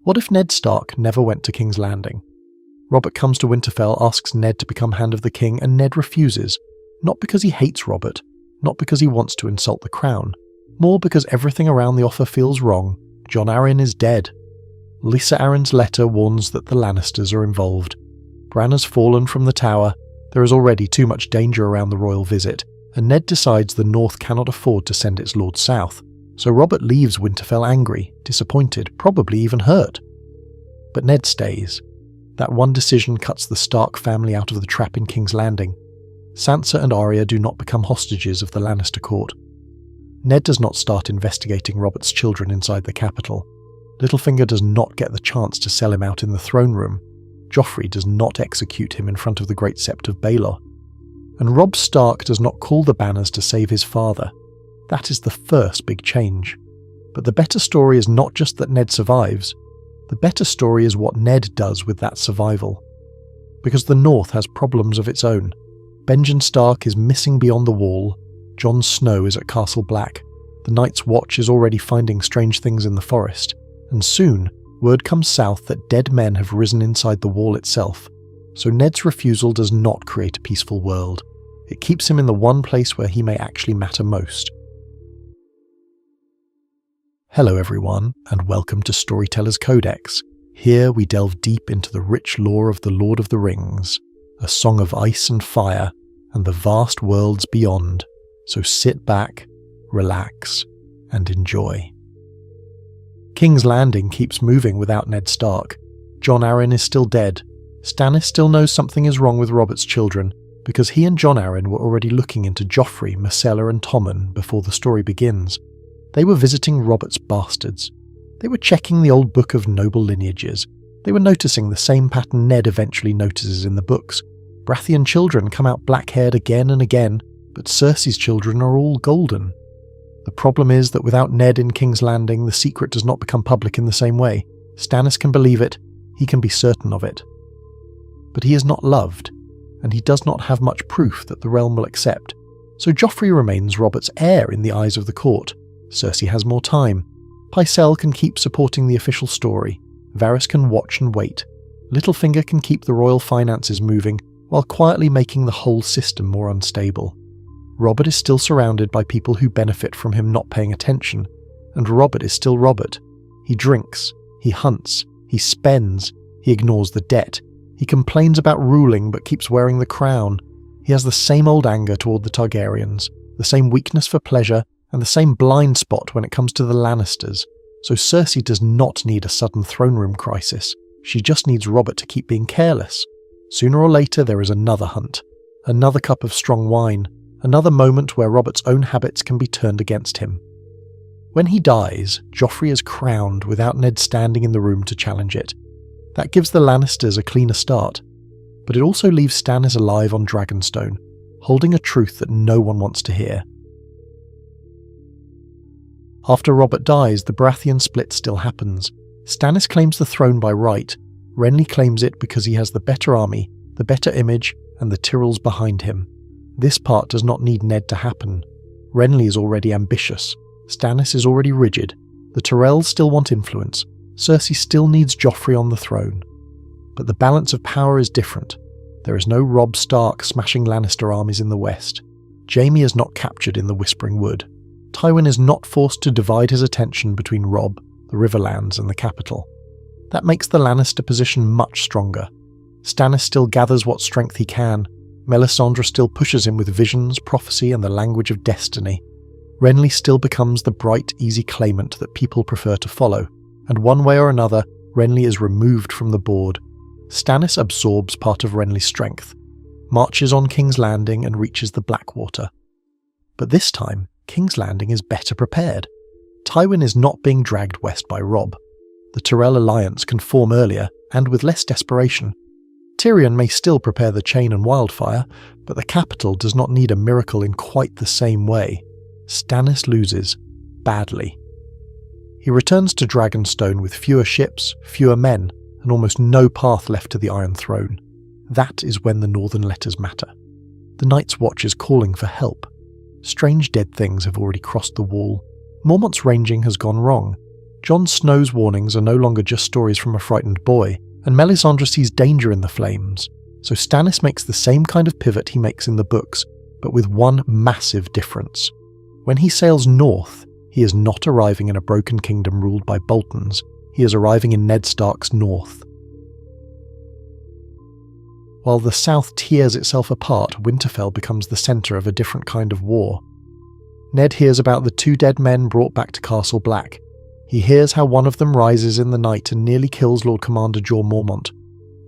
What if Ned Stark never went to King's Landing? Robert comes to Winterfell, asks Ned to become Hand of the King, and Ned refuses, not because he hates Robert, not because he wants to insult the crown, more because everything around the offer feels wrong. Jon Arryn is dead. Lysa Arryn's letter warns that the Lannisters are involved. Bran has fallen from the tower, there is already too much danger around the royal visit, and Ned decides the North cannot afford to send its lord south, so Robert leaves Winterfell angry, disappointed, probably even hurt. But Ned stays. That one decision cuts the Stark family out of the trap in King's Landing. Sansa and Arya do not become hostages of the Lannister court. Ned does not start investigating Robert's children inside the capital. Littlefinger does not get the chance to sell him out in the throne room. Joffrey does not execute him in front of the Great Sept of Baelor. And Robb Stark does not call the banners to save his father. That is the first big change. But the better story is not just that Ned survives. The better story is what Ned does with that survival. Because the North has problems of its own. Benjen Stark is missing beyond the wall. Jon Snow is at Castle Black. The Night's Watch is already finding strange things in the forest. And soon, word comes south that dead men have risen inside the wall itself. So Ned's refusal does not create a peaceful world. It keeps him in the one place where he may actually matter most. Hello everyone, and welcome to Storyteller's Codex. Here we delve deep into the rich lore of the Lord of the Rings, a song of ice and fire, and the vast worlds beyond. So sit back, relax, and enjoy. King's Landing keeps moving without Ned Stark. Jon Arryn is still dead. Stannis still knows something is wrong with Robert's children, because he and Jon Arryn were already looking into Joffrey, Myrcella and Tommen before the story begins. They were visiting Robert's bastards. They were checking the old book of noble lineages. They were noticing the same pattern Ned eventually notices in the books. Baratheon children come out black-haired again and again, but Cersei's children are all golden. The problem is that without Ned in King's Landing, the secret does not become public in the same way. Stannis can believe it, he can be certain of it. But he is not loved, and he does not have much proof that the realm will accept. So Joffrey remains Robert's heir in the eyes of the court. Cersei has more time. Pycelle can keep supporting the official story. Varys can watch and wait. Littlefinger can keep the royal finances moving, while quietly making the whole system more unstable. Robert is still surrounded by people who benefit from him not paying attention, and Robert is still Robert. He drinks, he hunts, he spends, he ignores the debt, he complains about ruling but keeps wearing the crown. He has the same old anger toward the Targaryens, the same weakness for pleasure, and the same blind spot when it comes to the Lannisters. So Cersei does not need a sudden throne room crisis. She just needs Robert to keep being careless. Sooner or later there is another hunt, another cup of strong wine, another moment where Robert's own habits can be turned against him. When he dies, Joffrey is crowned without Ned standing in the room to challenge it. That gives the Lannisters a cleaner start, but it also leaves Stannis alive on Dragonstone, holding a truth that no one wants to hear. After Robert dies, the Baratheon split still happens. Stannis claims the throne by right. Renly claims it because he has the better army, the better image, and the Tyrells behind him. This part does not need Ned to happen. Renly is already ambitious. Stannis is already rigid. The Tyrells still want influence. Cersei still needs Joffrey on the throne. But the balance of power is different. There is no Robb Stark smashing Lannister armies in the west. Jaime is not captured in the Whispering Wood. Tywin is not forced to divide his attention between Robb, the Riverlands, and the capital. That makes the Lannister position much stronger. Stannis still gathers what strength he can. Melisandre still pushes him with visions, prophecy, and the language of destiny. Renly still becomes the bright, easy claimant that people prefer to follow, and one way or another, Renly is removed from the board. Stannis absorbs part of Renly's strength, marches on King's Landing and reaches the Blackwater. But this time, King's Landing is better prepared. Tywin is not being dragged west by Robb. The Tyrell alliance can form earlier, and with less desperation. Tyrion may still prepare the chain and wildfire, but the capital does not need a miracle in quite the same way. Stannis loses, badly. He returns to Dragonstone with fewer ships, fewer men, and almost no path left to the Iron Throne. That is when the Northern letters matter. The Night's Watch is calling for help. Strange dead things have already crossed the wall. Mormont's ranging has gone wrong. Jon Snow's warnings are no longer just stories from a frightened boy, and Melisandre sees danger in the flames, so Stannis makes the same kind of pivot he makes in the books, but with one massive difference. When he sails north, he is not arriving in a broken kingdom ruled by Boltons, he is arriving in Ned Stark's north. While the south tears itself apart, Winterfell becomes the centre of a different kind of war. Ned hears about the 2 dead men brought back to Castle Black. He hears how one of them rises in the night and nearly kills Lord Commander Jorah Mormont.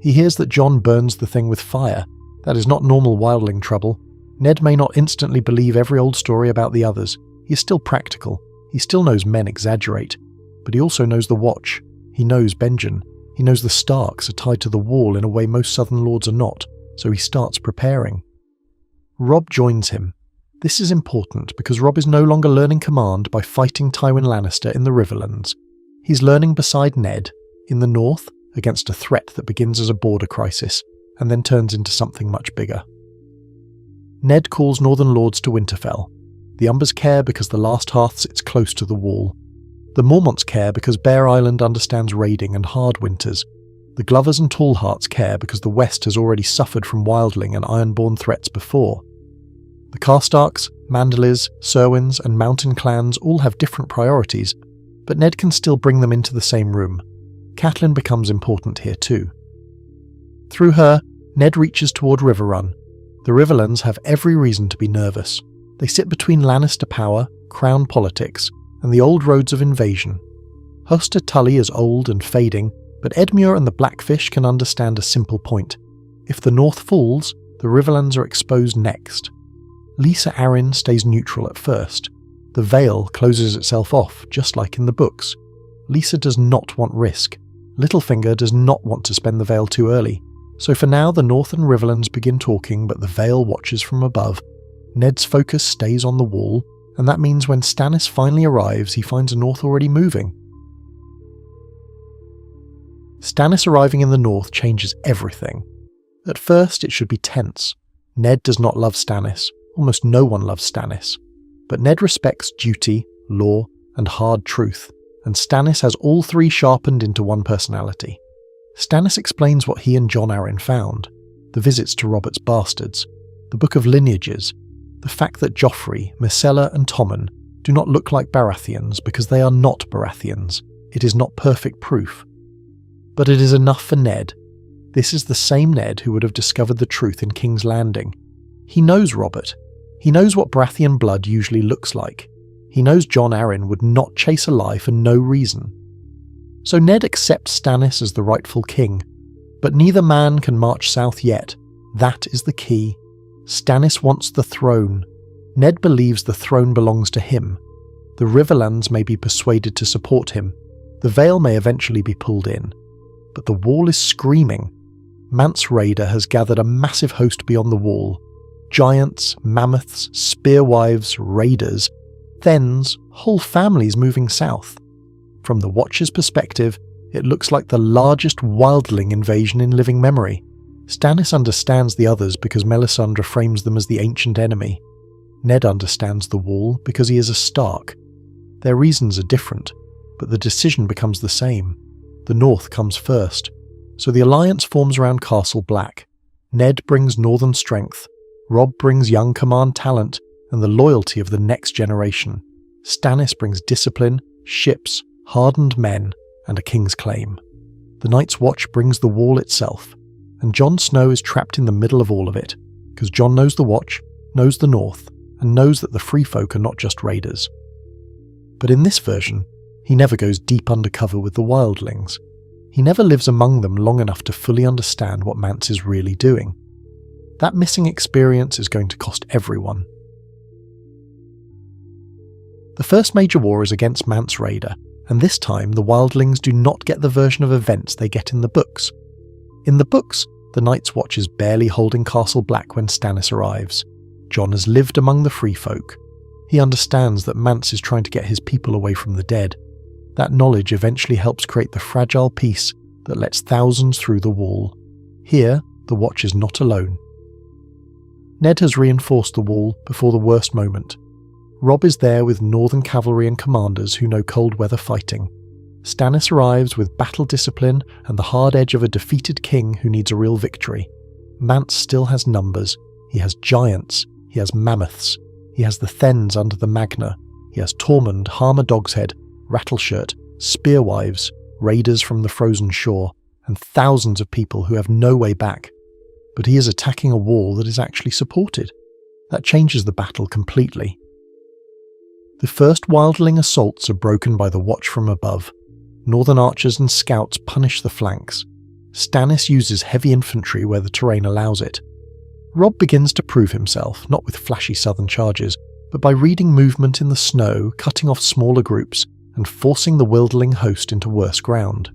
He hears that Jon burns the thing with fire. That is not normal wildling trouble. Ned may not instantly believe every old story about the others. He is still practical. He still knows men exaggerate. But he also knows the Watch. He knows Benjen. He knows the Starks are tied to the wall in a way most southern lords are not, so he starts preparing. Robb joins him. This is important because Robb is no longer learning command by fighting Tywin Lannister in the Riverlands. He's learning beside Ned, in the north, against a threat that begins as a border crisis, and then turns into something much bigger. Ned calls Northern Lords to Winterfell. The Umbers care because the last hearth sits close to the wall. The Mormonts care because Bear Island understands raiding and hard winters. The Glovers and Tallhearts care because the West has already suffered from wildling and ironborn threats before. The Karstarks, Manderlys, Serwyns and Mountain clans all have different priorities, but Ned can still bring them into the same room. Catelyn becomes important here too. Through her, Ned reaches toward Riverrun. The Riverlands have every reason to be nervous. They sit between Lannister power, crown politics, and the old roads of invasion. Hoster Tully is old and fading, but Edmure and the Blackfish can understand a simple point. If the North falls, the Riverlands are exposed next. Lysa Arryn stays neutral at first. The Vale closes itself off, just like in the books. Lysa does not want risk. Littlefinger does not want to spend the Vale too early. So for now the North and Riverlands begin talking, but the Vale watches from above. Ned's focus stays on the wall, and that means when Stannis finally arrives, he finds the North already moving. Stannis arriving in the North changes everything. At first it should be tense. Ned does not love Stannis. Almost no one loves Stannis. But Ned respects duty, law, and hard truth, and Stannis has all three sharpened into one personality. Stannis explains what he and Jon Arryn found, the visits to Robert's bastards, the Book of Lineages, the fact that Joffrey, Myrcella and Tommen do not look like Baratheons because they are not Baratheons. It is not perfect proof. But it is enough for Ned. This is the same Ned who would have discovered the truth in King's Landing. He knows Robert. He knows what Baratheon blood usually looks like. He knows Jon Arryn would not chase a lie for no reason. So Ned accepts Stannis as the rightful king. But neither man can march south yet. That is the key. Stannis wants the throne. Ned believes the throne belongs to him. The Riverlands may be persuaded to support him. The Vale may eventually be pulled in. But the wall is screaming. Mance Rayder has gathered a massive host beyond the wall. Giants, mammoths, spearwives, raiders, Thenns, whole families moving south. From the Watcher's perspective, it looks like the largest wildling invasion in living memory. Stannis understands the others because Melisandre frames them as the ancient enemy. Ned understands the wall because he is a Stark. Their reasons are different, but the decision becomes the same. The North comes first, so the alliance forms around Castle Black. Ned brings northern strength, Robb brings young command talent and the loyalty of the next generation. Stannis brings discipline, ships, hardened men, and a king's claim. The Night's Watch brings the wall itself, and Jon Snow is trapped in the middle of all of it, because Jon knows the Watch, knows the North, and knows that the Free Folk are not just raiders. But in this version, he never goes deep undercover with the wildlings. He never lives among them long enough to fully understand what Mance is really doing. That missing experience is going to cost everyone. The first major war is against Mance Rayder, and this time the wildlings do not get the version of events they get in the books. In the books, the Night's Watch is barely holding Castle Black when Stannis arrives. Jon has lived among the Free Folk. He understands that Mance is trying to get his people away from the dead. That knowledge eventually helps create the fragile peace that lets thousands through the wall. Here, the Watch is not alone. Ned has reinforced the wall before the worst moment. Robb is there with northern cavalry and commanders who know cold weather fighting. Stannis arrives with battle discipline and the hard edge of a defeated king who needs a real victory. Mance still has numbers. He has giants. He has mammoths. He has the Thenns under the Magna. He has Tormund, Harmer Dogshead, Rattleshirt, Spearwives, raiders from the frozen shore, and thousands of people who have no way back. But he is attacking a wall that is actually supported. That changes the battle completely. The first wildling assaults are broken by the watch from above. Northern archers and scouts punish the flanks. Stannis uses heavy infantry where the terrain allows it. Robb begins to prove himself, not with flashy southern charges, but by reading movement in the snow, cutting off smaller groups, and forcing the wildling host into worse ground.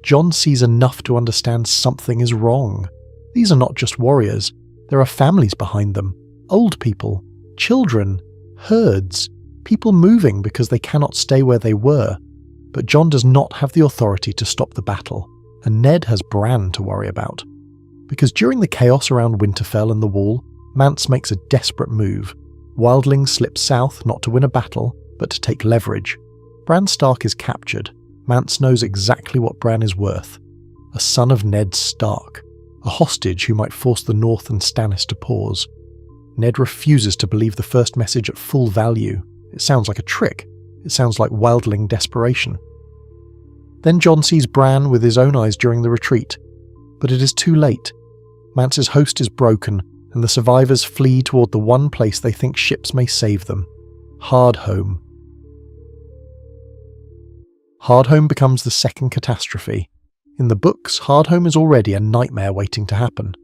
Jon sees enough to understand something is wrong. These are not just warriors. There are families behind them, old people, children, herds, people moving because they cannot stay where they were. But Jon does not have the authority to stop the battle, and Ned has Bran to worry about. Because during the chaos around Winterfell and the Wall, Mance makes a desperate move. Wildlings slip south not to win a battle, but to take leverage. Bran Stark is captured. Mance knows exactly what Bran is worth. A son of Ned Stark. A hostage who might force the North and Stannis to pause. Ned refuses to believe the first message at full value. It sounds like a trick. It sounds like wildling desperation. Then Jon sees Bran with his own eyes during the retreat. But it is too late. Mance's host is broken, and the survivors flee toward the one place they think ships may save them. Hardhome. Hardhome becomes the second catastrophe. In the books, Hardhome is already a nightmare waiting to happen.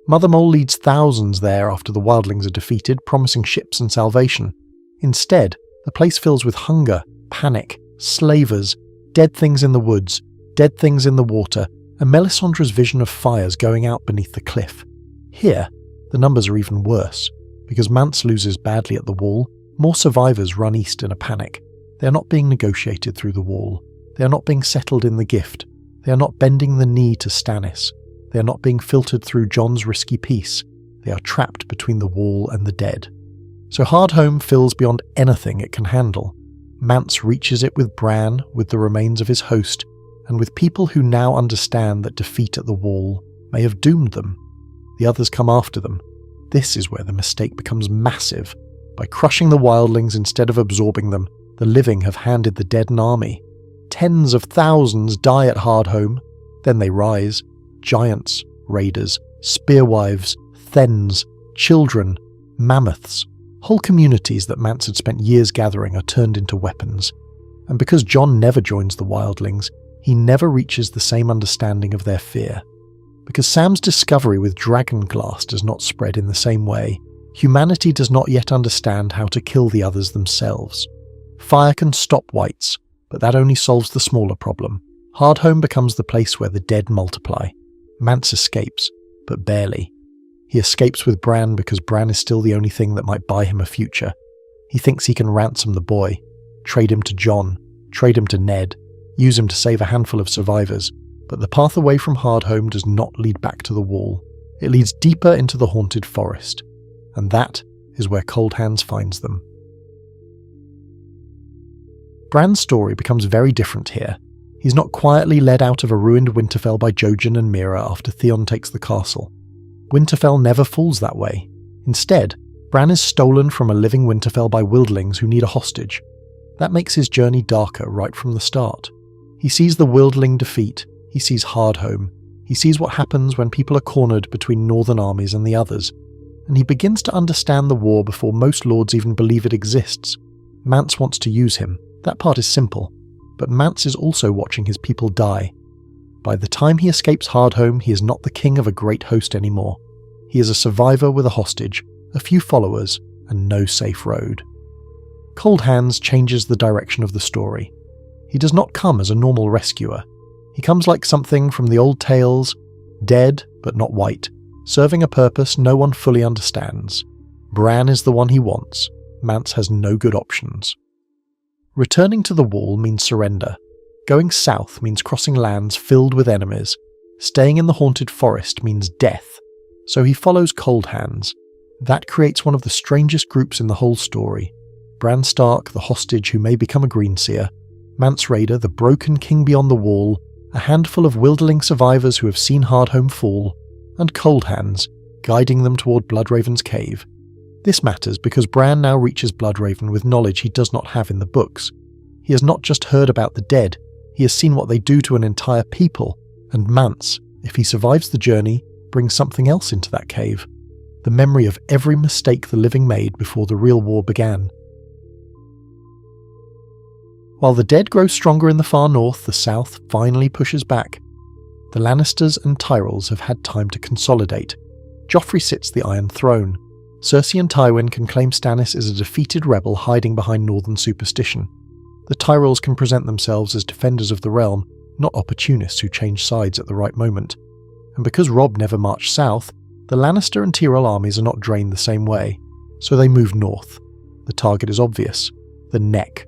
Mother Mole leads thousands there after the wildlings are defeated, promising ships and salvation. Instead, the place fills with hunger, panic, slavers, dead things in the woods, dead things in the water, and Melisandre's vision of fires going out beneath the cliff. Here, the numbers are even worse. Because Mance loses badly at the Wall, more survivors run east in a panic. They are not being negotiated through the Wall. They are not being settled in the Gift. They are not bending the knee to Stannis. They are not being filtered through Jon's risky peace. They are trapped between the Wall and the dead. So Hardhome fills beyond anything it can handle. Mance reaches it with Bran, with the remains of his host, and with people who now understand that defeat at the Wall may have doomed them. The others come after them. This is where the mistake becomes massive. By crushing the wildlings instead of absorbing them, the living have handed the dead an army. Tens of thousands die at Hardhome. Then they rise. Giants, raiders, spearwives, Thenns, children, mammoths. Whole communities that Mance had spent years gathering are turned into weapons. And because Jon never joins the wildlings, he never reaches the same understanding of their fear. Because Sam's discovery with Dragonglass does not spread in the same way, humanity does not yet understand how to kill the others themselves. Fire can stop whites, but that only solves the smaller problem. Hardhome becomes the place where the dead multiply. Mance escapes, but barely. He escapes with Bran because Bran is still the only thing that might buy him a future. He thinks he can ransom the boy, trade him to Jon, trade him to Ned, use him to save a handful of survivors, but the path away from Hardhome does not lead back to the Wall. It leads deeper into the haunted forest, and that is where Cold Hands finds them. Bran's story becomes very different here. He's not quietly led out of a ruined Winterfell by Jojen and Meera after Theon takes the castle. Winterfell never falls that way. Instead, Bran is stolen from a living Winterfell by wildlings who need a hostage. That makes his journey darker right from the start. He sees the wildling defeat, he sees Hardhome, he sees what happens when people are cornered between northern armies and the others, and he begins to understand the war before most lords even believe it exists. Mance wants to use him. That part is simple. But Mance is also watching his people die. By the time he escapes Hardhome, he is not the king of a great host anymore. He is a survivor with a hostage, a few followers, and no safe road. Cold Hands changes the direction of the story. He does not come as a normal rescuer. He comes like something from the old tales, dead but not white, serving a purpose no one fully understands. Bran is the one he wants. Mance has no good options. Returning to the Wall means surrender. Going south means crossing lands filled with enemies. Staying in the haunted forest means death. So he follows Cold Hands. That creates one of the strangest groups in the whole story. Bran Stark, the hostage who may become a Greenseer. Mance Rayder, the broken king beyond the wall, a handful of wildling survivors who have seen Hardhome fall, and Cold Hands, guiding them toward Bloodraven's cave. This matters because Bran now reaches Bloodraven with knowledge he does not have in the books. He has not just heard about the dead, he has seen what they do to an entire people, and Mance, if he survives the journey, brings something else into that cave. The memory of every mistake the living made before the real war began. While the dead grow stronger in the far north, the south finally pushes back. The Lannisters and Tyrells have had time to consolidate. Joffrey sits the Iron Throne. Cersei and Tywin can claim Stannis is a defeated rebel hiding behind northern superstition. The Tyrells can present themselves as defenders of the realm, not opportunists who change sides at the right moment. And because Robb never marched south, the Lannister and Tyrell armies are not drained the same way, so they move north. The target is obvious: the Neck.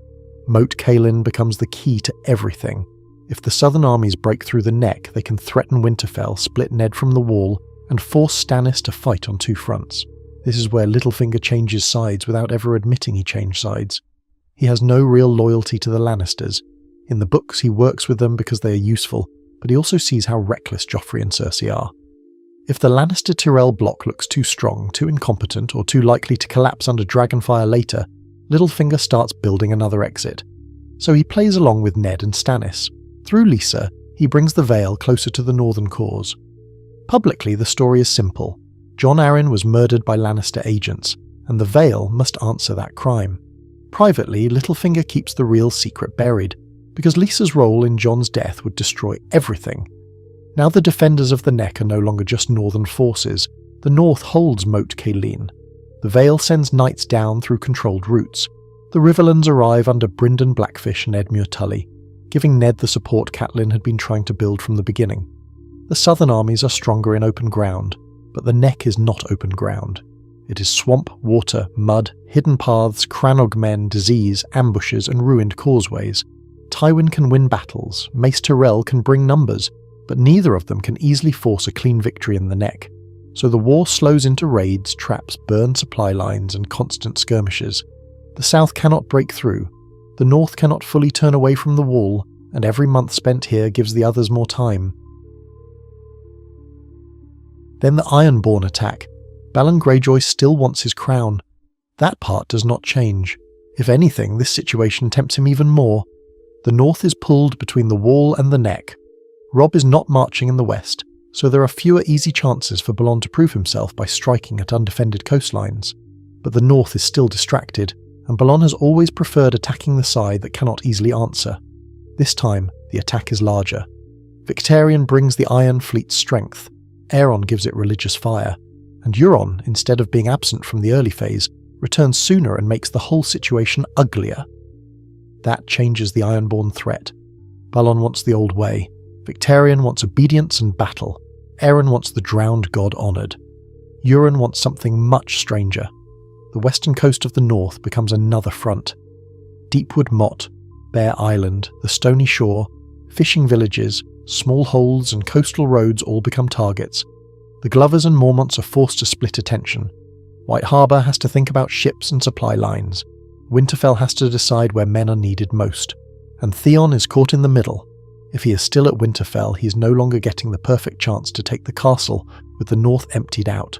Moat Cailin becomes the key to everything. If the southern armies break through the Neck, they can threaten Winterfell, split Ned from the wall, and force Stannis to fight on two fronts. This is where Littlefinger changes sides without ever admitting he changed sides. He has no real loyalty to the Lannisters. In the books he works with them because they are useful, but he also sees how reckless Joffrey and Cersei are. If the Lannister-Tyrell block looks too strong, too incompetent, or too likely to collapse under Dragonfire later, Littlefinger starts building another exit. So he plays along with Ned and Stannis. Through Lysa, he brings the Vale closer to the northern cause. Publicly, the story is simple. Jon Arryn was murdered by Lannister agents, and the Vale must answer that crime. Privately, Littlefinger keeps the real secret buried, because Lysa's role in Jon's death would destroy everything. Now the defenders of the Neck are no longer just northern forces. The north holds Moat Cailin. The Vale sends knights down through controlled routes. The Riverlands arrive under Brynden Blackfish and Edmure Tully, giving Ned the support Catelyn had been trying to build from the beginning. The southern armies are stronger in open ground, but the Neck is not open ground. It is swamp, water, mud, hidden paths, Crannog men, disease, ambushes, and ruined causeways. Tywin can win battles, Mace Tyrell can bring numbers, but neither of them can easily force a clean victory in the Neck. So the war slows into raids, traps, burned supply lines, and constant skirmishes. The south cannot break through, the north cannot fully turn away from the wall, and every month spent here gives the others more time. Then the Ironborn attack. Balon Greyjoy still wants his crown. That part does not change. If anything, this situation tempts him even more. The north is pulled between the wall and the Neck. Robb is not marching in the west, so there are fewer easy chances for Balon to prove himself by striking at undefended coastlines. But the north is still distracted, and Balon has always preferred attacking the side that cannot easily answer. This time, the attack is larger. Victarion brings the Iron Fleet's strength. Aeron gives it religious fire. And Euron, instead of being absent from the early phase, returns sooner and makes the whole situation uglier. That changes the Ironborn threat. Balon wants the old way. Victarion wants obedience and battle. Aeron wants the drowned god honoured. Euron wants something much stranger. The western coast of the north becomes another front. Deepwood Motte, Bear Island, the Stony Shore, fishing villages, small holds and coastal roads all become targets. The Glovers and Mormonts are forced to split attention. White Harbour has to think about ships and supply lines. Winterfell has to decide where men are needed most. And Theon is caught in the middle. If he is still at Winterfell, he is no longer getting the perfect chance to take the castle with the north emptied out.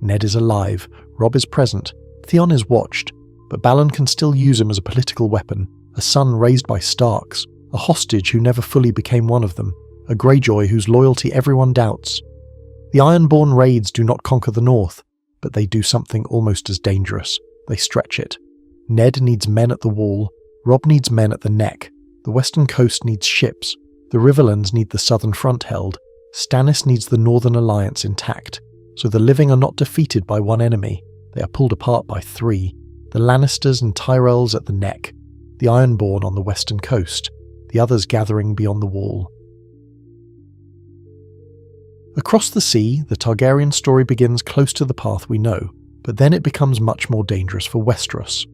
Ned is alive, Robb is present, Theon is watched, but Balon can still use him as a political weapon, a son raised by Starks, a hostage who never fully became one of them, a Greyjoy whose loyalty everyone doubts. The Ironborn raids do not conquer the north, but they do something almost as dangerous. They stretch it. Ned needs men at the wall, Robb needs men at the Neck, the western coast needs ships, the Riverlands need the southern front held, Stannis needs the northern alliance intact, so the living are not defeated by one enemy, they are pulled apart by three, the Lannisters and Tyrells at the Neck, the Ironborn on the western coast, the others gathering beyond the wall. Across the sea, the Targaryen story begins close to the path we know, but then it becomes much more dangerous for Westeros.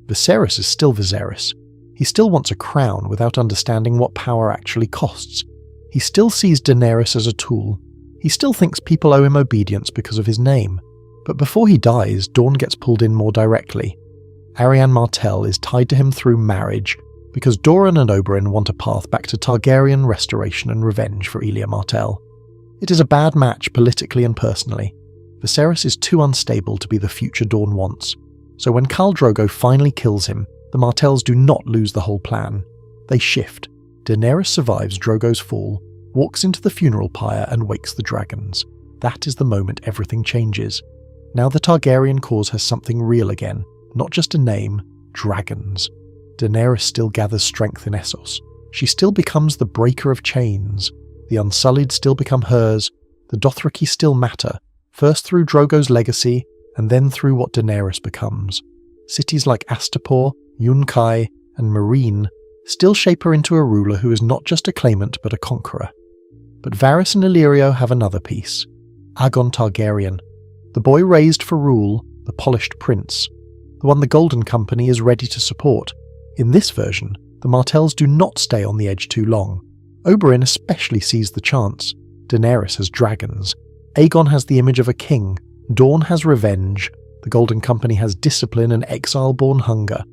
Viserys is still Viserys. He still wants a crown without understanding what power actually costs. He still sees Daenerys as a tool. He still thinks people owe him obedience because of his name. But before he dies, Dorne gets pulled in more directly. Arianne Martell is tied to him through marriage. because Doran and Oberyn want a path back to Targaryen restoration and revenge for Elia Martell. It is a bad match politically and personally. Viserys is too unstable to be the future Dorne wants, so when Khal Drogo finally kills him, the Martells do not lose the whole plan. They shift. Daenerys survives Drogo's fall, walks into the funeral pyre and wakes the dragons. That is the moment everything changes. Now the Targaryen cause has something real again, not just a name, dragons. Daenerys still gathers strength in Essos. She still becomes the breaker of chains. The Unsullied still become hers. The Dothraki still matter, first through Drogo's legacy, and then through what Daenerys becomes. Cities like Astapor, Yunkai, and Meereen still shape her into a ruler who is not just a claimant but a conqueror. But Varys and Illyrio have another piece. Aegon Targaryen, the boy raised for rule, the polished prince, the one the Golden Company is ready to support. In this version, the Martells do not stay on the edge too long. Oberyn especially sees the chance. Daenerys has dragons. Aegon has the image of a king. Dorne has revenge. The Golden Company has discipline and exile-born hunger.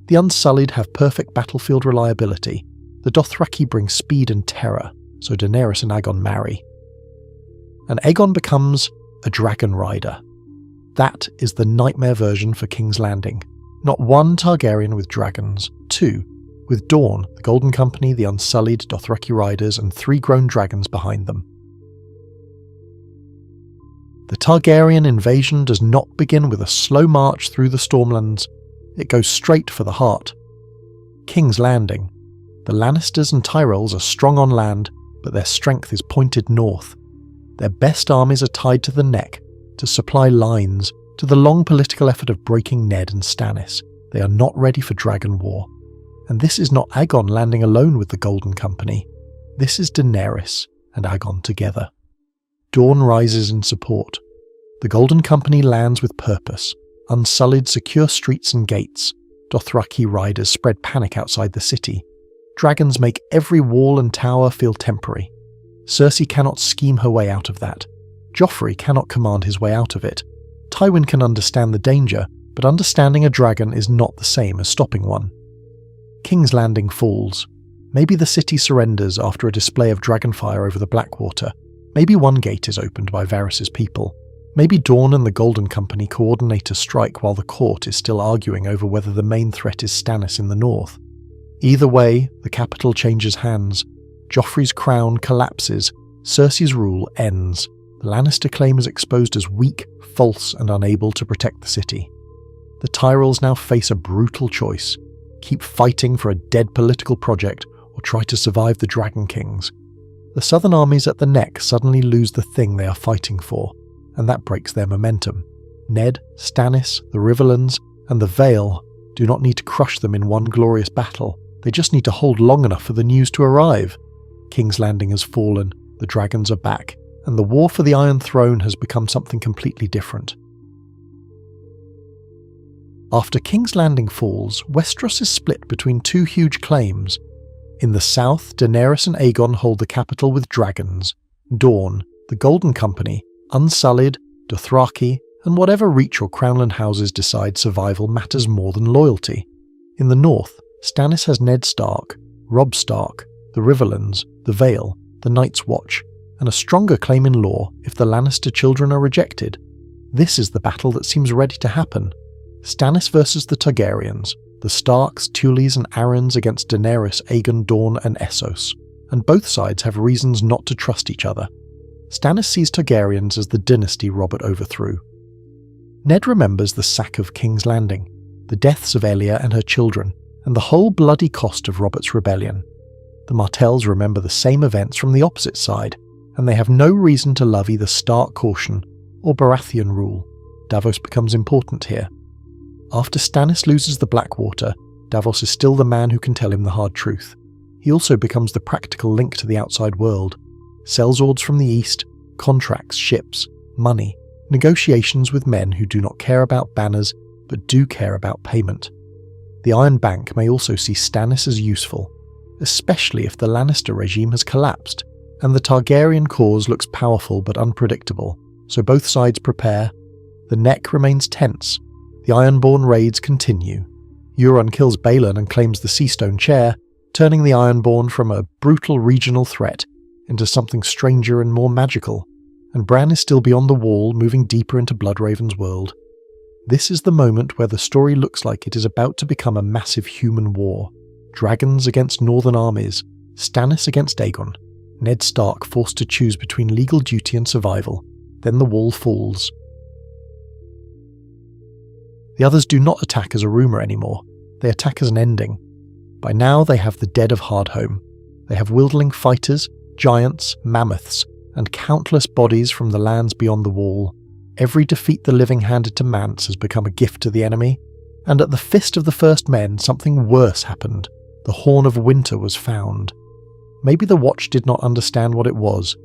The Unsullied have perfect battlefield reliability. The Dothraki bring speed and terror, so Daenerys and Aegon marry. And Aegon becomes a dragon rider. That is the nightmare version for King's Landing. Not one Targaryen with dragons, two, with Dorne, the Golden Company, the Unsullied, Dothraki riders, and 3 grown dragons behind them. The Targaryen invasion does not begin with a slow march through the Stormlands. It goes straight for the heart. King's Landing. The Lannisters and Tyrells are strong on land, but their strength is pointed north. Their best armies are tied to the neck, to supply lines, to the long political effort of breaking Ned and Stannis. They are not ready for Dragon War. And this is not Aegon landing alone with the Golden Company. This is Daenerys and Aegon together. Dawn rises in support. The Golden Company lands with purpose. Unsullied secure streets and gates. Dothraki riders spread panic outside the city. Dragons make every wall and tower feel temporary. Cersei cannot scheme her way out of that. Joffrey cannot command his way out of it. Tywin can understand the danger, but understanding a dragon is not the same as stopping one. King's Landing falls. Maybe the city surrenders after a display of dragonfire over the Blackwater. Maybe one gate is opened by Varys' people. Maybe Dawn and the Golden Company coordinate a strike while the court is still arguing over whether the main threat is Stannis in the north. Either way, the capital changes hands. Joffrey's crown collapses. Cersei's rule ends. The Lannister claim is exposed as weak, false, and unable to protect the city. The Tyrells now face a brutal choice. Keep fighting for a dead political project, or try to survive the Dragon Kings. The southern armies at the neck suddenly lose the thing they are fighting for, and that breaks their momentum. Ned, Stannis, the Riverlands, and the Vale do not need to crush them in one glorious battle. They just need to hold long enough for the news to arrive. King's Landing has fallen, the dragons are back, and the war for the Iron Throne has become something completely different. After King's Landing falls, Westeros is split between 2 huge claims. In the south, Daenerys and Aegon hold the capital with dragons. Dawn, the Golden Company, Unsullied, Dothraki, and whatever Reach or Crownland houses decide survival matters more than loyalty. In the north, Stannis has Ned Stark, Robb Stark, the Riverlands, the Vale, the Night's Watch, and a stronger claim in law if the Lannister children are rejected. This is the battle that seems ready to happen. Stannis versus the Targaryens, the Starks, Tullys, and Arryns against Daenerys, Aegon, Dawn, and Essos, and both sides have reasons not to trust each other. Stannis sees Targaryens as the dynasty Robert overthrew. Ned remembers the sack of King's Landing, the deaths of Elia and her children, and the whole bloody cost of Robert's rebellion. The Martells remember the same events from the opposite side, and they have no reason to love either Stark caution or Baratheon rule. Davos becomes important here. After Stannis loses the Blackwater, Davos is still the man who can tell him the hard truth. He also becomes the practical link to the outside world. Sellswords from the east, contracts, ships, money, negotiations with men who do not care about banners but do care about payment. The Iron Bank may also see Stannis as useful, especially if the Lannister regime has collapsed and the Targaryen cause looks powerful but unpredictable, so both sides prepare. The neck remains tense. The Ironborn raids continue. Euron kills Balon and claims the Seastone chair, turning the Ironborn from a brutal regional threat into something stranger and more magical, and Bran is still beyond the wall, moving deeper into Bloodraven's world. This is the moment where the story looks like it is about to become a massive human war. Dragons against northern armies, Stannis against Aegon, Ned Stark forced to choose between legal duty and survival. Then the wall falls. The others do not attack as a rumour anymore, they attack as an ending. By now they have the dead of Hardhome. They have wildling fighters, giants, mammoths, and countless bodies from the lands beyond the wall. Every defeat the living handed to Mance has become a gift to the enemy, and at the Fist of the First Men something worse happened. The Horn of Winter was found. Maybe the Watch did not understand what it was.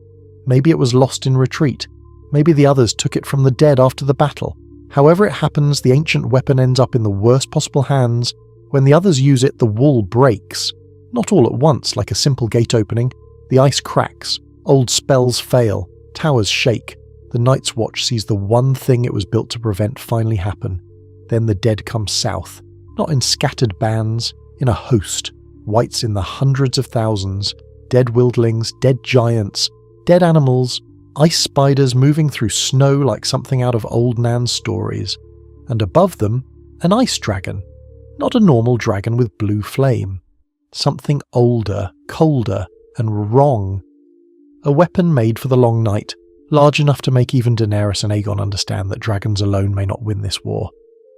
Maybe it was lost in retreat. Maybe the others took it from the dead after the battle. However it happens, the ancient weapon ends up in the worst possible hands. When the others use it, the wall breaks. Not all at once, like a simple gate opening. The ice cracks, old spells fail, towers shake. The Night's Watch sees the one thing it was built to prevent finally happen. Then the dead come south, not in scattered bands, in a host. Whites in the hundreds of thousands, dead wildlings, dead giants, dead animals, ice spiders moving through snow like something out of old Nan's stories. And above them, an ice dragon. Not a normal dragon with blue flame. Something older, colder, and wrong. A weapon made for the long night, large enough to make even Daenerys and Aegon understand that dragons alone may not win this war.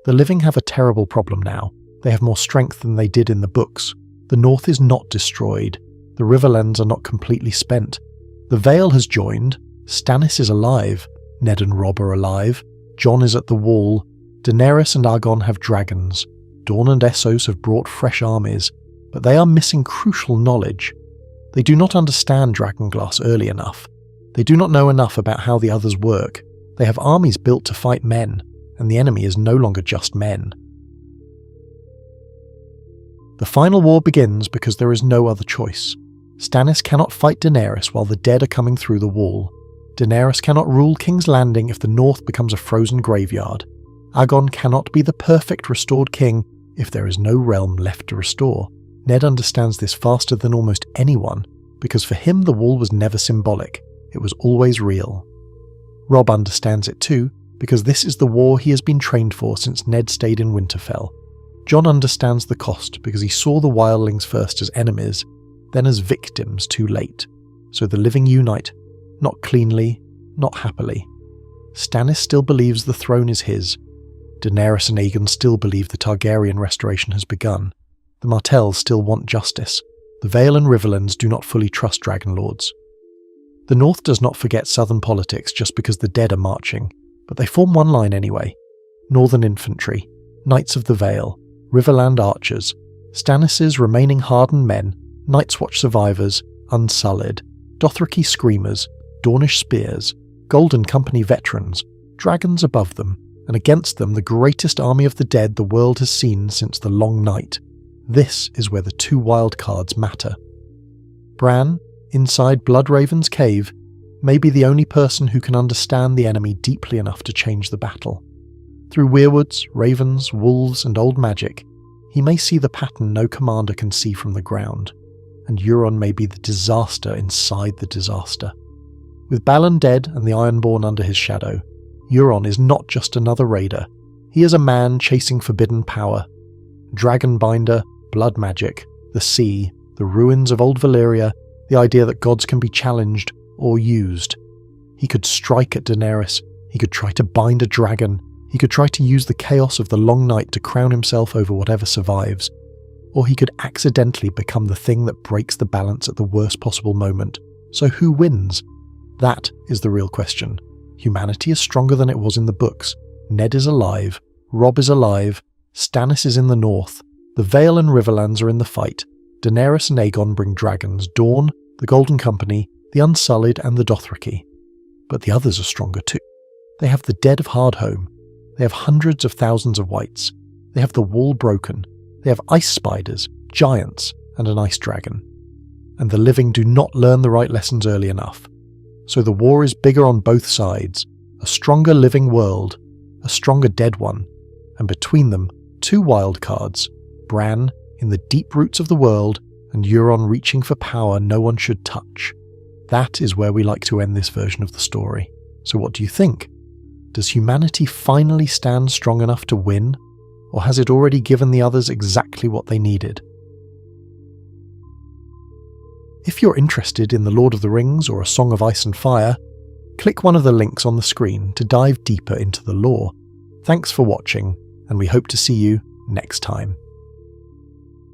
The living have a terrible problem now. They have more strength than they did in the books. The North is not destroyed. The Riverlands are not completely spent. The Vale has joined. Stannis is alive. Ned and Robb are alive. Jon is at the wall. Daenerys and Aegon have dragons. Dorne and Essos have brought fresh armies, but they are missing crucial knowledge. They do not understand dragonglass early enough. They do not know enough about how the others work. They have armies built to fight men, and the enemy is no longer just men. The final war begins because there is no other choice. Stannis cannot fight Daenerys while the dead are coming through the wall. Daenerys cannot rule King's Landing if the North becomes a frozen graveyard. Aegon cannot be the perfect restored king if there is no realm left to restore. Ned understands this faster than almost anyone, because for him the wall was never symbolic, it was always real. Robb understands it too, because this is the war he has been trained for since Ned stayed in Winterfell. Jon understands the cost because he saw the wildlings first as enemies, then as victims too late. So the living unite, not cleanly, not happily. Stannis still believes the throne is his. Daenerys and Aegon still believe the Targaryen restoration has begun. The Martells still want justice. The Vale and Riverlands do not fully trust Dragonlords. The North does not forget southern politics just because the dead are marching, but they form one line anyway. Northern infantry, Knights of the Vale, Riverland archers, Stannis' remaining hardened men, Night's Watch survivors, unsullied, Dothraki screamers, Dornish spears, Golden Company veterans, dragons above them, and against them the greatest army of the dead the world has seen since the Long Night. This is where the two wild cards matter. Bran, inside Bloodraven's cave, may be the only person who can understand the enemy deeply enough to change the battle. Through weirwoods, ravens, wolves, and old magic, he may see the pattern no commander can see from the ground, and Euron may be the disaster inside the disaster. With Balon dead and the Ironborn under his shadow, Euron is not just another raider. He is a man chasing forbidden power. Dragonbinder, blood magic, the sea, the ruins of old Valyria, the idea that gods can be challenged or used. He could strike at Daenerys, he could try to bind a dragon, he could try to use the chaos of the Long Night to crown himself over whatever survives, or he could accidentally become the thing that breaks the balance at the worst possible moment. So who wins? That is the real question. Humanity is stronger than it was in the books. Ned is alive, Robb is alive, Stannis is in the north, the Vale and Riverlands are in the fight, Daenerys and Aegon bring dragons, Dorne, the Golden Company, the Unsullied and the Dothraki. But the others are stronger too. They have the dead of Hardhome, they have hundreds of thousands of whites, they have the wall broken, they have ice spiders, giants, and an ice dragon. And the living do not learn the right lessons early enough. So the war is bigger on both sides, a stronger living world, a stronger dead one, and between them, two wild cards, Bran in the deep roots of the world and Euron reaching for power no one should touch. That is where we like to end this version of the story. So what do you think? Does humanity finally stand strong enough to win? Or has it already given the others exactly what they needed? If you're interested in The Lord of the Rings or A Song of Ice and Fire, click one of the links on the screen to dive deeper into the lore. Thanks for watching, and we hope to see you next time.